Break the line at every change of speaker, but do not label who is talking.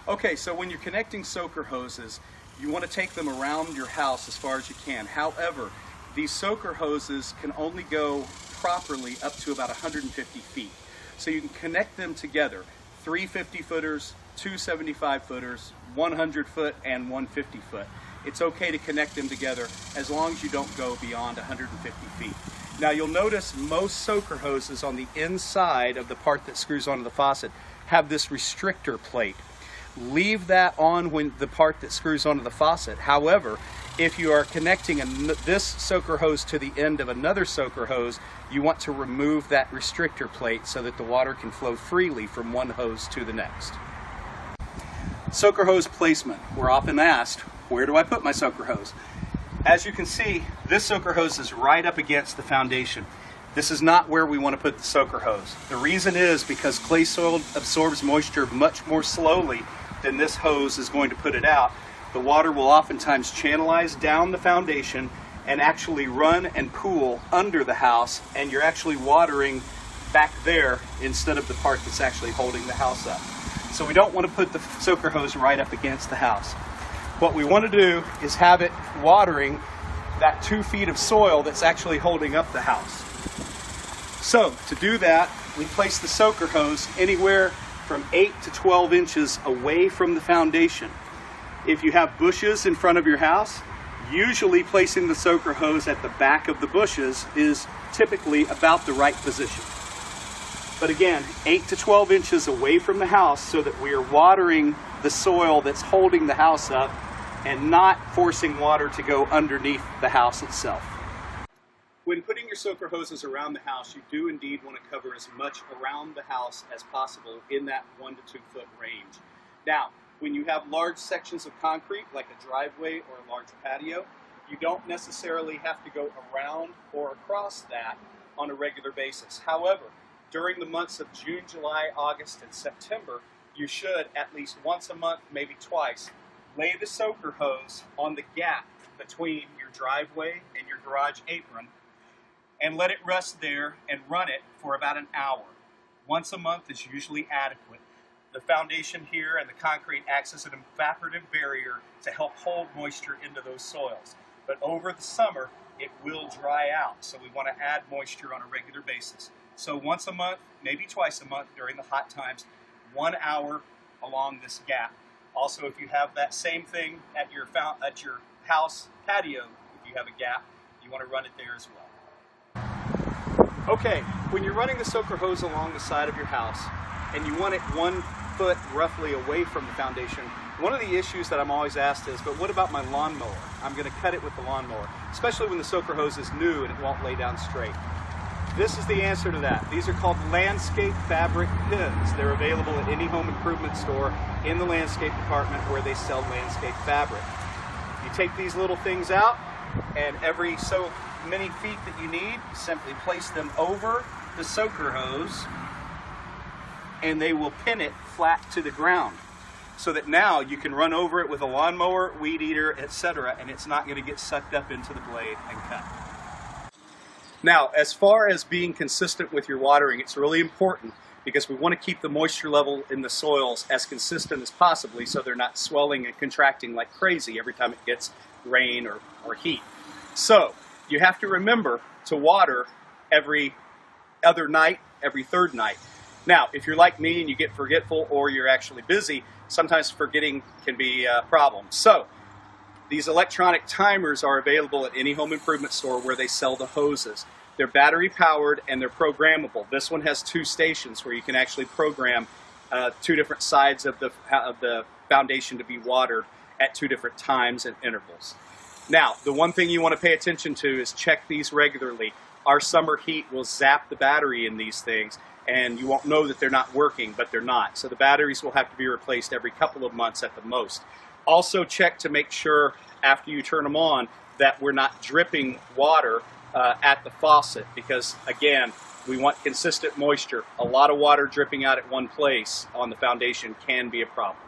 Okay, so when you're connecting soaker hoses, you want to take them around your house as far as you can. However, these soaker hoses can only go properly up to about 150 feet. So you can connect them together, 3 50-footers, 2 75-footers, 100-foot, and 150-foot. It's okay to connect them together as long as you don't go beyond 150 feet. Now you'll notice most soaker hoses on the inside of the part that screws onto the faucet have this restrictor plate. Leave that on when the part that screws onto the faucet. However, if you are connecting this soaker hose to the end of another soaker hose, you want to remove that restrictor plate so that the water can flow freely from one hose to the next. Soaker hose placement. We're often asked, where do I put my soaker hose? As you can see, this soaker hose is right up against the foundation. This is not where we want to put the soaker hose. The reason is because clay soil absorbs moisture much more slowly than this hose is going to put it out. The water will oftentimes channelize down the foundation and actually run and pool under the house, and you're actually watering back there instead of the part that's actually holding the house up. So we don't want to put the soaker hose right up against the house. What we want to do is have it watering that 2 feet of soil that's actually holding up the house. So to do that, we place the soaker hose anywhere from 8 to 12 inches away from the foundation. If you have bushes in front of your house, usually placing the soaker hose at the back of the bushes is typically about the right position. But again, 8 to 12 inches away from the house so that we are watering the soil that's holding the house up and not forcing water to go underneath the house itself. When putting your soaker hoses around the house, you do indeed want to cover as much around the house as possible in that 1 to 2 foot range. Now, when you have large sections of concrete, like a driveway or a large patio, you don't necessarily have to go around or across that on a regular basis. However, during the months of June, July, August, and September, you should at least once a month, maybe twice, lay the soaker hose on the gap between your driveway and your garage apron and let it rest there and run it for about an hour. Once a month is usually adequate. The foundation here and the concrete acts as an evaporative barrier to help hold moisture into those soils. But over the summer, it will dry out, so we want to add moisture on a regular basis. So once a month, maybe twice a month during the hot times, 1 hour along this gap. Also, if you have that same thing at your house patio, if you have a gap, you want to run it there as well. Okay, when you're running the soaker hose along the side of your house and you want it 1 foot roughly away from the foundation, one of the issues that I'm always asked is, but what about my lawnmower? I'm going to cut it with the lawnmower, especially when the soaker hose is new and it won't lay down straight. This is the answer to that. These are called landscape fabric pins. They're available at any home improvement store in the landscape department where they sell landscape fabric. You take these little things out, and every so many feet that you need, simply place them over the soaker hose, and they will pin it flat to the ground, so that now you can run over it with a lawnmower, weed eater, etc., and it's not going to get sucked up into the blade and cut. Now, as far as being consistent with your watering, it's really important because we want to keep the moisture level in the soils as consistent as possibly so they're not swelling and contracting like crazy every time it gets rain or heat. So, you have to remember to water every other night, every third night. Now, if you're like me and you get forgetful or you're actually busy, sometimes forgetting can be a problem. So, these electronic timers are available at any home improvement store where they sell the hoses. They're battery powered and they're programmable. This one has 2 stations where you can actually program 2 different sides of the foundation to be watered at 2 different times and intervals. Now, the one thing you want to pay attention to is check these regularly. Our summer heat will zap the battery in these things, and you won't know that they're not working, but they're not. So the batteries will have to be replaced every couple of months at the most. Also check to make sure after you turn them on that we're not dripping water at the faucet, because again, we want consistent moisture. A lot of water dripping out at one place on the foundation can be a problem.